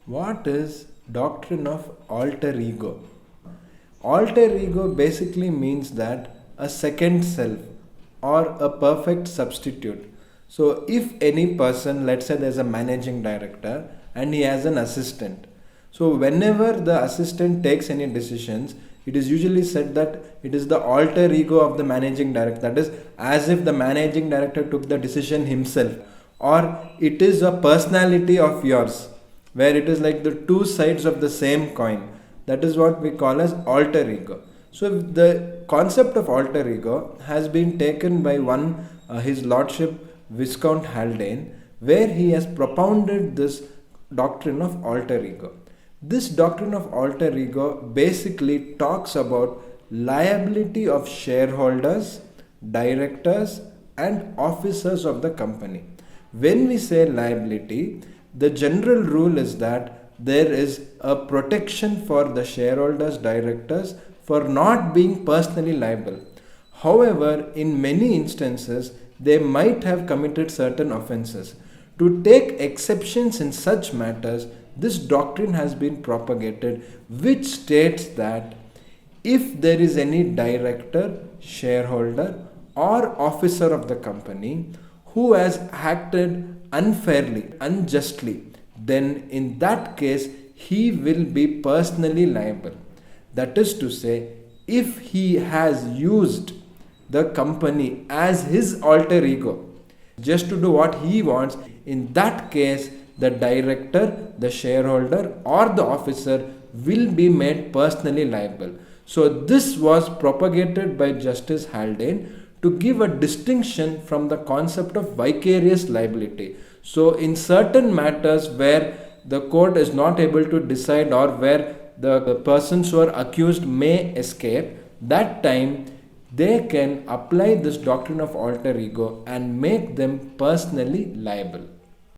What is doctrine of alter ego? Alter ego basically means that a second self or a perfect substitute. So if any person, let's say there's a managing director and he has an assistant. So whenever the assistant takes any decisions, it is usually said that it is the alter ego of the managing director. That is as if the managing director took the decision himself, or it is a personality of yours where it is like the two sides of the same coin. That is what we call as alter ego. So the concept of alter ego has been taken by one his lordship Viscount Haldane, where he has propounded this doctrine of alter ego. This doctrine of alter ego basically talks about liability of shareholders, directors, and officers of the company. When we say liability, the general rule is that there is a protection for the shareholders, directors for not being personally liable. However, in many instances, they might have committed certain offenses. To take exceptions in such matters, this doctrine has been propagated, which states that if there is any director, shareholder, or officer of the company who has acted unfairly, unjustly, then in that case he will be personally liable. That is to say, if he has used the company as his alter ego just to do what he wants, in that case the director, the shareholder, or the officer will be made personally liable. So this was propagated by Justice Haldane to give a distinction from the concept of vicarious liability. So in certain matters where the court is not able to decide, or where the persons who are accused may escape, that time they can apply this doctrine of alter ego and make them personally liable.